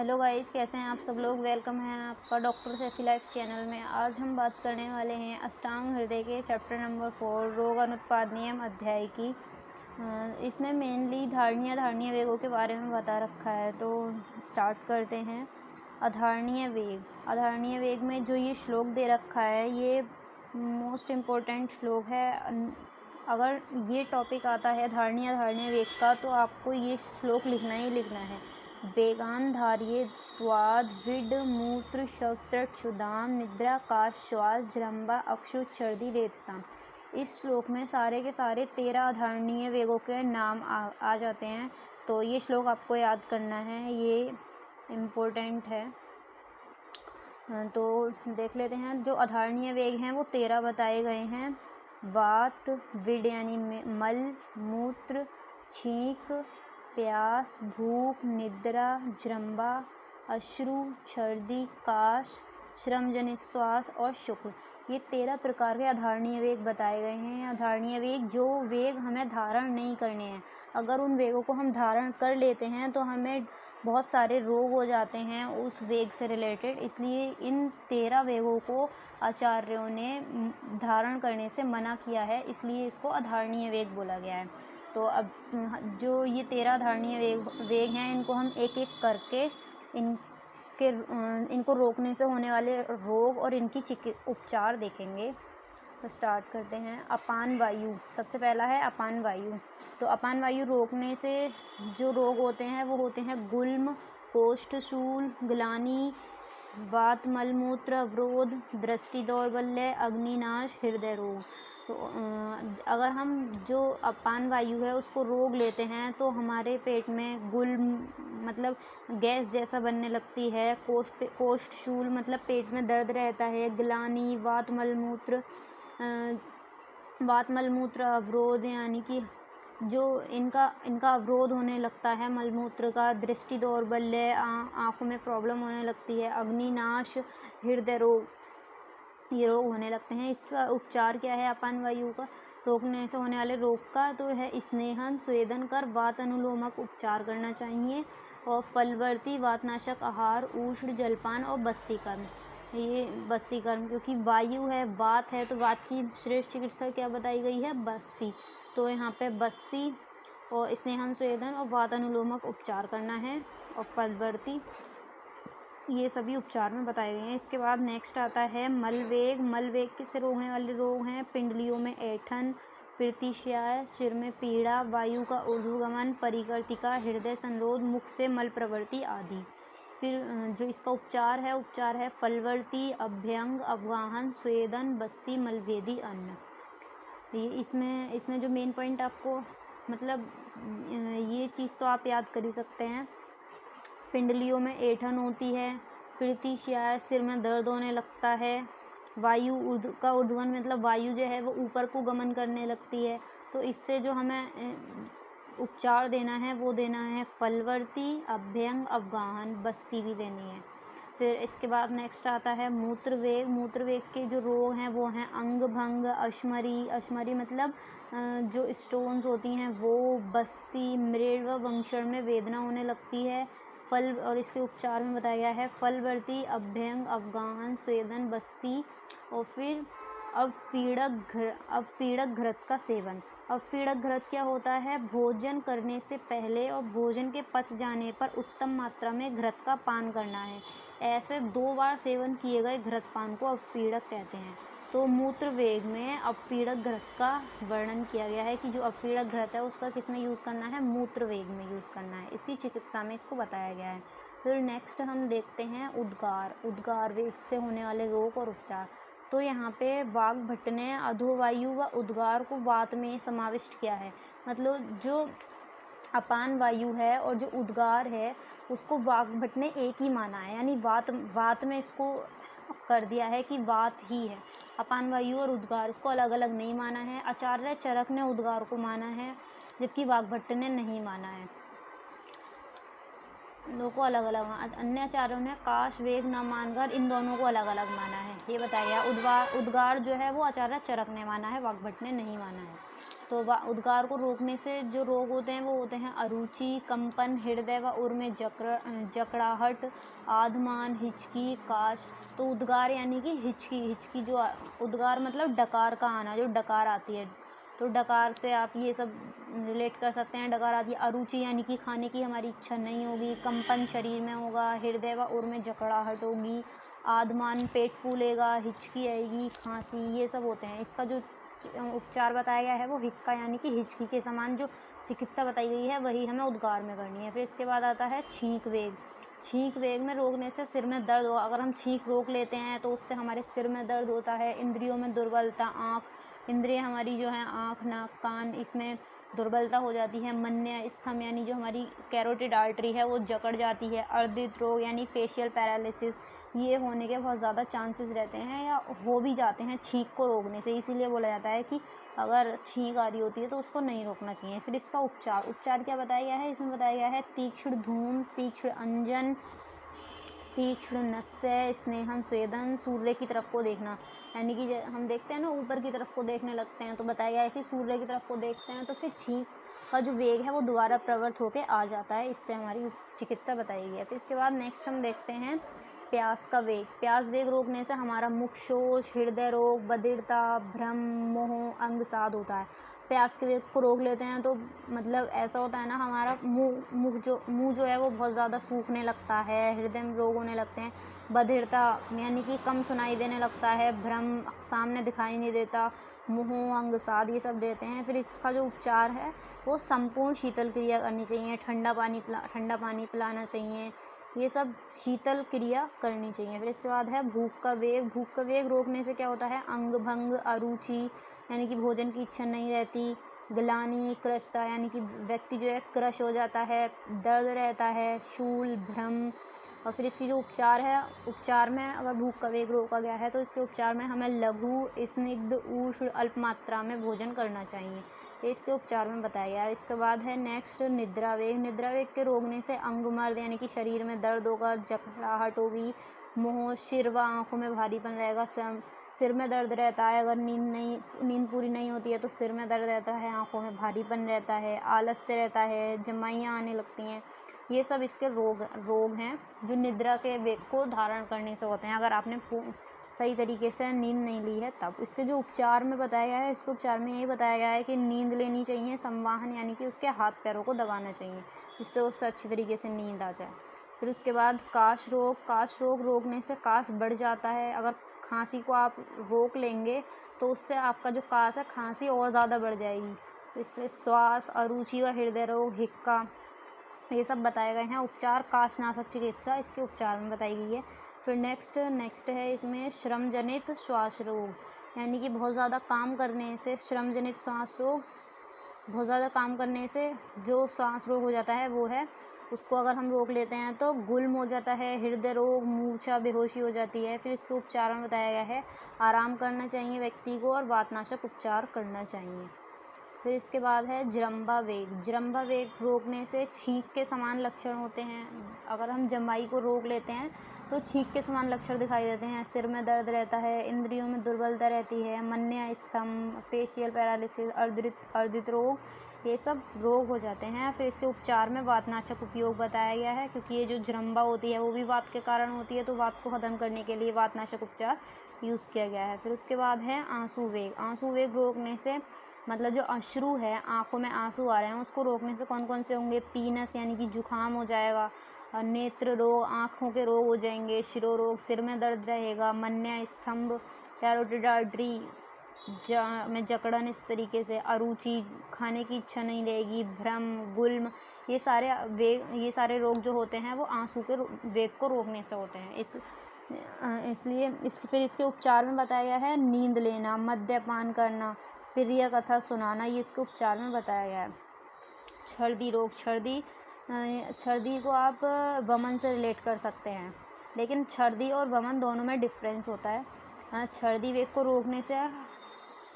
Hello guys, कैसे हैं आप सब लोग। वेलकम है आपका डॉक्टर सैफी लाइफ चैनल में। आज हम बात करने वाले हैं अष्टांग हृदय के चैप्टर नंबर 4 रोग अनुत्पाद नियम अध्याय की। इसमें मेनली धारणीय वेगों के बारे में बता रखा है, तो स्टार्ट करते हैं। अधारणीय वेग में जो ये श्लोक दे रखा है ये मोस्ट इम्पोर्टेंट श्लोक है। अगर ये टॉपिक आता है धारणीय वेग का तो आपको ये श्लोक लिखना ही लिखना है। वेगान धार्ये त्वाद विड मूत्र क्षुदाम निद्रा काश श्वास जृंभा अक्षु छर्दी रेतसाम। इस श्लोक में सारे के सारे 13 अधारणीय वेगों के नाम आ जाते हैं, तो ये श्लोक आपको याद करना है, ये इम्पोर्टेंट है। तो देख लेते हैं। जो अधारणीय वेग हैं वो 13 बताए गए हैं। वात, विड यानी मल, मूत्र, छींक, प्यास, भूख, निद्रा, जृंभा, अश्रु, छर्दी, काश, श्रमजनित श्वास और शुक्र। ये 13 प्रकार के अधारणीय वेग बताए गए हैं। अधारणीय वेग जो वेग हमें धारण नहीं करने हैं, अगर उन वेगों को हम धारण कर लेते हैं तो हमें बहुत सारे रोग हो जाते हैं उस वेग से रिलेटेड। इसलिए इन 13 वेगों को आचार्यों ने धारण करने से मना किया है, इसलिए इसको अधारणीय वेग बोला गया है। तो अब जो ये 13 धारणीय वेग हैं, इनको हम एक एक करके इनको रोकने से होने वाले रोग और इनकी उपचार देखेंगे। तो स्टार्ट करते हैं। अपान वायु सबसे पहला है। अपान वायु, तो अपान वायु रोकने से जो रोग होते हैं वो होते हैं गुल्म, कोष्ठशूल, ग्लानि, वात मलमूत्र अवरोध, दृष्टि दौर्बल्य, अग्निनाश, हृदय रोग। तो अगर हम जो अपान वायु है उसको रोक लेते हैं तो हमारे पेट में गुल्म मतलब गैस जैसा बनने लगती है, कोष्ठशूल मतलब पेट में दर्द रहता है, ग्लानि वात मलमूत्र अवरोध यानी कि जो इनका अवरोध होने लगता है मलमूत्र का, दृष्टि दौर्बल्य आँखों में प्रॉब्लम होने लगती है, अग्निनाश, हृदय रोग, ये रोग होने लगते हैं। इसका उपचार क्या है अपान वायु का रोकने से होने वाले रोग का? तो है स्नेहन स्वेदन कर वात अनुलोमक उपचार करना चाहिए, और फलवर्ती वातनाशक आहार, उष्ण जलपान और बस्ती कर्म। ये बस्ती कर्म क्योंकि वायु है, वात है, तो वात की श्रेष्ठ चिकित्सा क्या बताई गई है? बस्ती। तो यहाँ पे बस्ती और स्नेहन स्वेदन और वात अनुलोमक उपचार करना है, और फलवर्ती, ये सभी उपचार में बताए गए हैं। इसके बाद नेक्स्ट आता है मलवेग। मलवेग से रोकने वाले रोग हैं पिंडलियों में ऐठन, प्रीतिश्याय, सिर में पीड़ा, वायु का ऊर्ध्वगमन, परिकर्तिका, हृदय संरोध, मुख से मल प्रवृत्ति आदि। फिर जो इसका उपचार है फलवर्ती, अभ्यंग, अवगाहन, स्वेदन, बस्ती, मलभेदी अन्न। ये इसमें जो मेन पॉइंट आपको मतलब ये चीज़ तो आप याद कर ही सकते हैं। पिंडलियों में ऐठन होती है, प्रीतिश्याय सिर में दर्द होने लगता है, वायु का ऊर्ध्वगमन मतलब वायु जो है वो ऊपर को गमन करने लगती है। तो इससे जो हमें उपचार देना है वो देना है फलवर्ती, अभ्यंग, अवगाहन, बस्ती भी देनी है। फिर इसके बाद नेक्स्ट आता है मूत्रवेग। मूत्रवेग के जो रोग हैं वो हैं अंग भंग, अश्मरी मतलब जो स्टोन्स होती हैं वो, बस्ती, मृड व वंक्षण में वेदना होने लगती है। फल और इसके उपचार में बताया गया है फलवर्ती, अभ्यंग, अवगाहन, स्वेदन, बस्ती, और फिर अपपीड़क घृत का सेवन। अपपीड़क घृत क्या होता है? भोजन करने से पहले और भोजन के पच जाने पर उत्तम मात्रा में घृत का पान करना है। ऐसे 2 बार सेवन किए गए घृत पान को अपपीड़क कहते हैं। तो मूत्र वेग में अपपीड़क घृत का वर्णन किया गया है कि जो अपपीड़क घृत है उसका किस में यूज़ करना है? मूत्र वेग में यूज़ करना है। इसकी चिकित्सा में इसको बताया गया है। फिर नेक्स्ट हम देखते हैं उद्गार वेग से होने वाले रोग और उपचार। तो यहाँ पे वाग्भट ने अधोवायु व उद्गार को वात में समाविष्ट किया है। मतलब जो अपान वायु है और जो उद्गार है उसको वाग्भट ने एक ही माना है, यानी वात में इसको कर दिया है कि वात ही है। अपान वायु और उद्गार इसको अलग अलग नहीं माना है। आचार्य चरक ने उद्गार को माना है जबकि वाग्भट ने नहीं माना है। दोनों को अलग अलग, अन्य आचार्यों ने काश वेग न मानकर इन दोनों को अलग अलग माना है, ये बताया गया। उद्गार जो है वो आचार्य चरक ने माना है, वाग्भट ने नहीं माना है। तो उद्गार को रोकने से जो रोग होते हैं वो होते हैं अरुचि, कंपन, हृदय व उर में जकड़ाहट, आधमान, हिचकी, काश। तो उद्गार यानी कि हिचकी, हिचकी जो उद्गार मतलब डकार का आना, जो डकार आती है, तो डकार से आप ये सब रिलेट कर सकते हैं। डकार आती है। अरुचि यानी कि खाने की हमारी इच्छा नहीं होगी, कंपन शरीर में होगा, हृदय व उर में जकड़ाहट होगी, आधमान पेट फूलेगा, हिचकी आएगी, खांसी, ये सब होते हैं। इसका जो उपचार बताया गया है वो हिक्का यानी कि हिचकी के समान जो चिकित्सा बताई गई है वही हमें उद्गार में करनी है। फिर इसके बाद आता है छींक वेग। छींक वेग में रोकने से सिर में दर्द हो, अगर हम छींक रोक लेते हैं तो उससे हमारे सिर में दर्द होता है। इंद्रियों में दुर्बलता, आँख, इंद्रिय हमारी जो है आँख, नाक, कान, इसमें दुर्बलता हो जाती है। मन्य स्तंभ यानी जो हमारी कैरोटिड आर्टरी है वो जकड़ जाती है। अर्धित रोग यानी फेशियल पैरालिसिस, ये होने के बहुत ज़्यादा चांसेस रहते हैं या हो भी जाते हैं छींक को रोकने से। इसीलिए बोला जाता है कि अगर छींक आ रही होती है तो उसको नहीं रोकना चाहिए। फिर इसका उपचार क्या बताया गया है, इसमें बताया गया है तीक्ष्ण धूम, तीक्ष्ण अंजन, तीक्ष्ण नस्य, स्नेहन स्वेदन, सूर्य की तरफ को देखना। यानी कि हम देखते हैं ना ऊपर की तरफ को देखने लगते हैं, तो बताया गया है कि सूर्य की तरफ को देखते हैं तो फिर छींक का जो वेग है वो दोबारा प्रवृत्त होकर आ जाता है। इससे हमारी चिकित्सा बताई गई है। फिर इसके बाद नेक्स्ट हम देखते हैं प्यास का वेग। प्यास वेग रोकने से हमारा मुख शोष, हृदय रोग, बधिरता, भ्रम, मोह, अंगसाद होता है। प्यास के वेग को रोक लेते हैं तो मतलब ऐसा होता है ना, हमारा मुंह जो है वो बहुत ज़्यादा सूखने लगता है, हृदय में रोग होने लगते हैं। बधिरता यानी कि कम सुनाई देने लगता है, भ्रम सामने दिखाई नहीं देता, मोह, अंगसाद, ये सब देते हैं। फिर इसका जो उपचार है वो संपूर्ण शीतल क्रिया करनी चाहिए। ठंडा पानी पिलाना चाहिए, ये सब शीतल क्रिया करनी चाहिए। फिर इसके बाद है भूख का वेग। भूख का वेग रोकने से क्या होता है, अंग भंग, अरुचि यानी कि भोजन की इच्छा नहीं रहती, ग्लानि, क्रशता यानी कि व्यक्ति जो है क्रश हो जाता है, दर्द रहता है, शूल, भ्रम। और फिर इसकी जो उपचार में अगर भूख का वेग रोका गया है तो इसके उपचार में हमें लघु, स्निग्ध, उष्ण, अल्प मात्रा में भोजन करना चाहिए। ये इसके उपचार में बताया गया है। इसके बाद है नेक्स्ट निद्रा वेग। निद्रा वेग के रोकने से अंगमर्द यानी कि शरीर में दर्द होगा, जकड़ाहट होगी, मोह, सिर व आँखों में भारीपन रहेगा, सिर में दर्द रहता है। अगर नींद पूरी नहीं होती है तो सिर में दर्द रहता है, आँखों में भारीपन रहता है, आलस्य रहता है, जमाइयाँ आने लगती हैं। ये सब इसके रोग हैं जो निद्रा के वेग को धारण करने से होते हैं, अगर आपने सही तरीके से नींद नहीं ली है तब। इसके जो उपचार में बताया गया है, इसके उपचार में यही बताया गया है कि नींद लेनी चाहिए, संवाहन यानी कि उसके हाथ पैरों को दबाना चाहिए जिससे उससे अच्छी तरीके से नींद आ जाए। फिर उसके बाद काश रोग रोकने से काश बढ़ जाता है। अगर खांसी को आप रोक लेंगे तो उससे आपका जो काश है, खांसी और ज़्यादा बढ़ जाएगी। इसमें श्वास, अरुचि व हृदय रोग, हिक्का, ये सब बताए गए हैं। उपचार काशनाशक चिकित्सा इसके उपचार में बताई गई है। फिर नेक्स्ट है इसमें श्रम जनित श्वास रोग। यानी कि बहुत ज़्यादा काम करने से श्रम जनित श्वास रोग, बहुत ज़्यादा काम करने से जो श्वास रोग हो जाता है वो है, उसको अगर हम रोक लेते हैं तो गुल्म हो जाता है, हृदय रोग, मूर्छा, बेहोशी हो जाती है। फिर इसके उपचार में बताया गया है आराम करना चाहिए व्यक्ति को और वातनाशक उपचार करना चाहिए। फिर इसके बाद है जरम्बा वेग। जरम्बा वेग रोकने से छींक के समान लक्षण होते हैं। अगर हम जमाई को रोक लेते हैं तो छींक के समान लक्षण दिखाई देते हैं। सिर में दर्द रहता है, इंद्रियों में दुर्बलता रहती है, मन्य स्तंभ, फेशियल पैरालिसिस, अर्धित रोग, ये सब रोग हो जाते हैं। फिर इसके उपचार में वातनाशक उपयोग बताया गया है, क्योंकि ये जो जरम्बा होती है वो भी वात के कारण होती है, तो वात को खत्म करने के लिए वातनाशक उपचार यूज़ किया गया है। फिर उसके बाद है आंसू वेग। आंसू वेग रोकने से मतलब जो अश्रु है, आँखों में आंसू आ रहे हैं, उसको रोकने से कौन कौन से होंगे, पीनस यानी कि जुखाम हो जाएगा, नेत्र रोग, आँखों के रोग हो जाएंगे, शिरोरोग, सिर में दर्द रहेगा, मन्य स्तंभ, कैरोटिड आर्टरी में जकड़न, इस तरीके से अरुचि, खाने की इच्छा नहीं रहेगी, भ्रम, गुल्म, ये सारे रोग जो होते हैं वो आंसू के वेग को रोकने से होते हैं। इसलिए फिर इसके उपचार में बताया गया है नींद लेना, मद्यपान करना, प्रिय कथा सुनाना, ये इसके उपचार में बताया गया है। छर्दी रोग। छर्दी को आप वमन से रिलेट कर सकते हैं, लेकिन छर्दी और वमन दोनों में डिफरेंस होता है। छर्दी वेग को रोकने से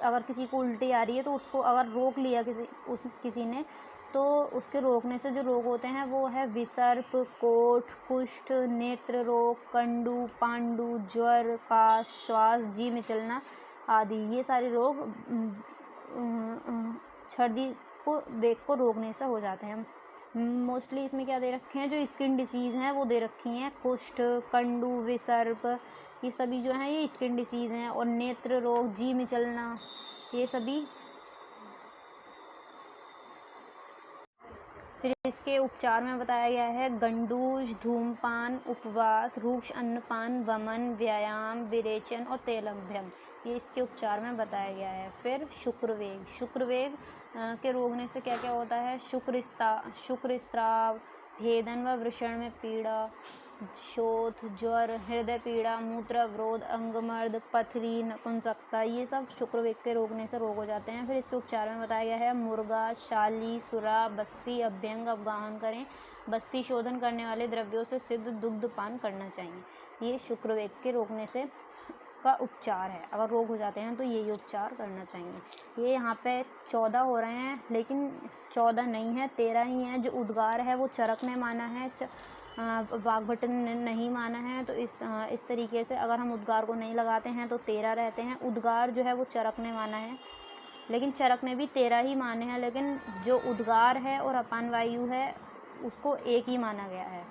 अगर किसी को उल्टी आ रही है तो उसको अगर रोक लिया किसी ने, तो उसके रोकने से जो रोग होते हैं वो है विसर्प, कोठ, कुष्ठ, नेत्र रोग, कंडू, पांडु, ज्वर, काश, श्वास, जी में चलना आदि, ये सारे रोग सर्दी को वेग को रोकने से हो जाते हैं। मोस्टली इसमें क्या दे रखे हैं, जो स्किन डिसीज़ हैं वो दे रखी हैं, कुष्ठ, कंडू, विसर्प, ये सभी जो हैं ये स्किन डिसीज़ हैं। और नेत्र रोग, जी मिचलना, ये सभी। फिर इसके उपचार में बताया गया है गंडूज, धूमपान, उपवास, रूक्ष अन्नपान, वमन, व्यायाम, विरेचन और तेलभ्यम, ये इसके उपचार में बताया गया है। फिर शुक्रवेग, शुक्रवेग के रोकने से क्या क्या होता है, शुक्रस्राव, भेदन व वृषण में पीड़ा, शोथ, ज्वर, हृदय पीड़ा, मूत्र अवरोध, अंगमर्द, पथरी, नपुंसकता, ये सब शुक्रवेग के रोकने से रोग हो जाते हैं। फिर इसके उपचार में बताया गया है मुर्गा, शाली, सुरा, बस्ती, अभ्यंग, अवगाहन करें, बस्ती शोधन करने वाले द्रव्यों से सिद्ध दुग्ध पान करना चाहिए। ये शुक्रवेग के रोकने से का उपचार है। अगर रोग हो जाते हैं तो यही उपचार करना चाहिए। ये यहाँ पे 14 हो रहे हैं, लेकिन 14 नहीं है, 13 ही है। जो उद्गार है वो चरक ने माना है, वाग्भट ने नहीं माना है। तो इस तरीके से अगर हम उद्गार को नहीं लगाते हैं तो 13 रहते हैं। उद्गार जो है वो चरक ने माना है, लेकिन चरक ने भी 13 ही माने हैं, लेकिन जो उद्गार है और अपान वायु है उसको एक ही माना गया है।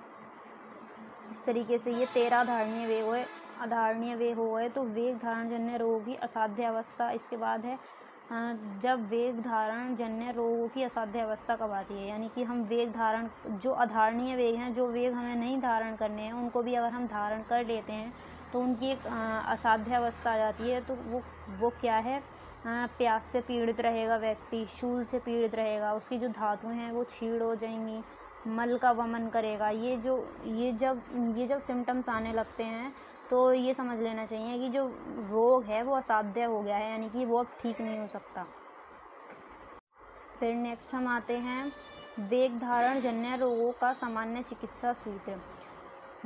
इस तरीके से ये 13 धारणीय वेग हुए। अधारणीय वेग हो गए तो वेग धारण जन्य रोगों की असाध्य अवस्था। इसके बाद है जब वेग धारण जन्य रोगों की असाध्य अवस्था कब आती है, यानी कि हम वेग धारण, जो अधारणीय वेग हैं, जो वेग हमें नहीं धारण करने हैं, उनको भी अगर हम धारण कर लेते हैं तो उनकी एक असाध्य अवस्था आ जाती है। तो वो क्या है, प्यास से पीड़ित रहेगा व्यक्ति, शूल से पीड़ित रहेगा, उसकी जो धातुएं हैं वो छीड़ हो जाएंगी, मल का वमन करेगा। ये जब सिम्टम्स आने लगते हैं तो ये समझ लेना चाहिए कि जो रोग है वो असाध्य हो गया है, यानी कि वो अब ठीक नहीं हो सकता। फिर नेक्स्ट हम आते हैं वेग धारण जन्य रोगों का सामान्य चिकित्सा सूत्र।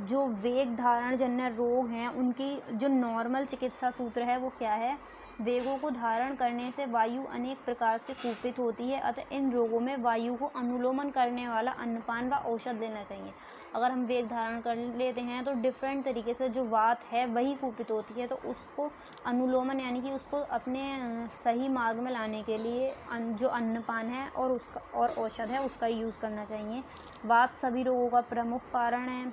जो वेग धारण जन्य रोग हैं उनकी जो नॉर्मल चिकित्सा सूत्र है वो क्या है, वेगों को धारण करने से वायु अनेक प्रकार से कुपित होती है, अतः इन रोगों में वायु को अनुलोमन करने वाला अन्नपान व औषध लेना चाहिए। अगर हम वेग धारण कर लेते हैं तो डिफरेंट तरीके से जो वात है वही कुपित होती है, तो उसको अनुलोमन यानी कि उसको अपने सही मार्ग में लाने के लिए जो अन्नपान है और औषध है उसका यूज़ करना चाहिए। वात सभी रोगों का प्रमुख कारण है,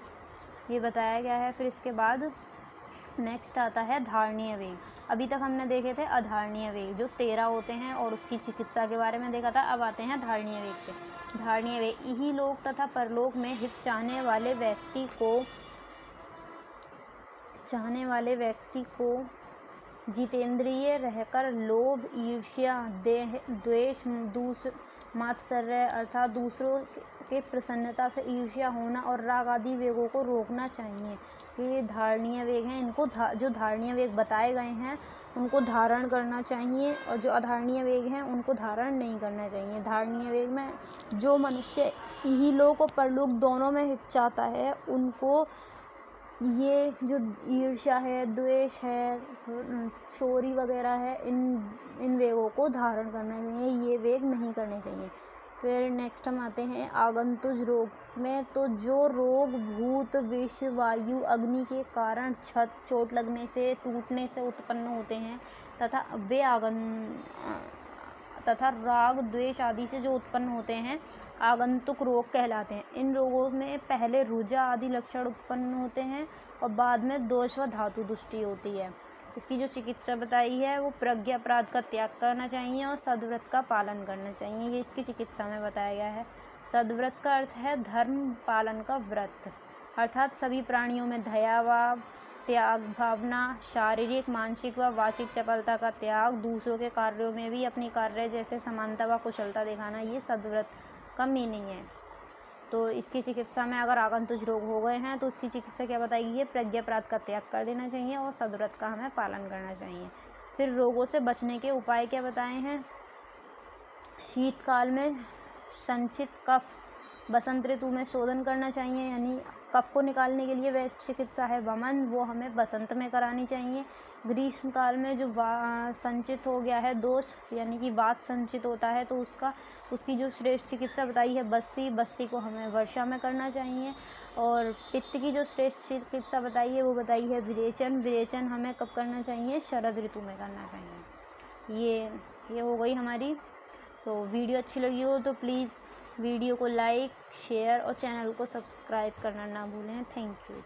ये बताया गया है। फिर इसके बाद नेक्स्ट आता है धारणीय वेग। अभी तक हमने देखे थे अधारणीय वेग जो 13 होते हैं और उसकी चिकित्सा के बारे में देखा था। अब आते हैं धारणीय वेग पे। धारणीय वेग इहलोक तथा परलोक में हित चाहने वाले व्यक्ति को जितेंद्रिय रहकर लोभ, ईर्ष्या, द्वेष, मात्सर्य अर्थात दूसरों के प्रसन्नता से ईर्ष्या होना और राग आदि वेगों को रोकना चाहिए। ये धारणीय वेग हैं, इनको जो धारणीय वेग बताए गए हैं उनको धारण करना चाहिए, और जो अधारणीय वेग हैं उनको धारण नहीं करना चाहिए। धारणीय वेग में जो मनुष्य इहलोक और परलोक दोनों में हित चाहता है उनको ये जो ईर्ष्या है, द्वेष है, चोरी वगैरह है, इन वेगों को धारण करना चाहिए, ये वेग नहीं करने चाहिए। फिर नेक्स्ट हम आते हैं आगंतुज रोग में। तो जो रोग भूत, विष, वायु, अग्नि के कारण छत, चोट लगने से, टूटने से उत्पन्न होते हैं तथा राग, द्वेष आदि से जो उत्पन्न होते हैं आगंतुक रोग कहलाते हैं। इन रोगों में पहले रुजा आदि लक्षण उत्पन्न होते हैं और बाद में दोष व धातु दुष्टि होती है। इसकी जो चिकित्सा बताई है वो प्रज्ञा अपराध का त्याग करना चाहिए और सद्व्रत का पालन करना चाहिए, ये इसकी चिकित्सा में बताया गया है। सद्व्रत का अर्थ है धर्म पालन का व्रत, अर्थात सभी प्राणियों में दया व त्याग भावना, शारीरिक, मानसिक व वाचिक चपलता का त्याग, दूसरों के कार्यों में भी अपनी कार्य जैसे समानता व कुशलता दिखाना, ये सद्व्रत का मीनिंग है। तो इसकी चिकित्सा में अगर आगंतुज रोग हो गए हैं तो उसकी चिकित्सा क्या बताएगी, ये प्रज्ञा अपराध का त्याग कर देना चाहिए और सद्व्रत का हमें पालन करना चाहिए। फिर रोगों से बचने के उपाय क्या बताए हैं, शीतकाल में संचित कफ, बसंत ऋतु में शोधन करना चाहिए, यानी कफ को निकालने के लिए बेस्ट चिकित्सा है वमन, वो हमें बसंत में करानी चाहिए। ग्रीष्म काल में जो संचित हो गया है दोष यानी कि वात संचित होता है तो उसकी जो श्रेष्ठ चिकित्सा बताई है बस्ती को हमें वर्षा में करना चाहिए। और पित्त की जो श्रेष्ठ चिकित्सा बताई है वो बताई है विरेचन हमें कब करना चाहिए, शरद ऋतु में करना चाहिए। ये हो गई हमारी तो वीडियो अच्छी लगी हो तो प्लीज़ वीडियो को लाइक, शेयर और चैनल को सब्सक्राइब करना ना भूलें। Thank you.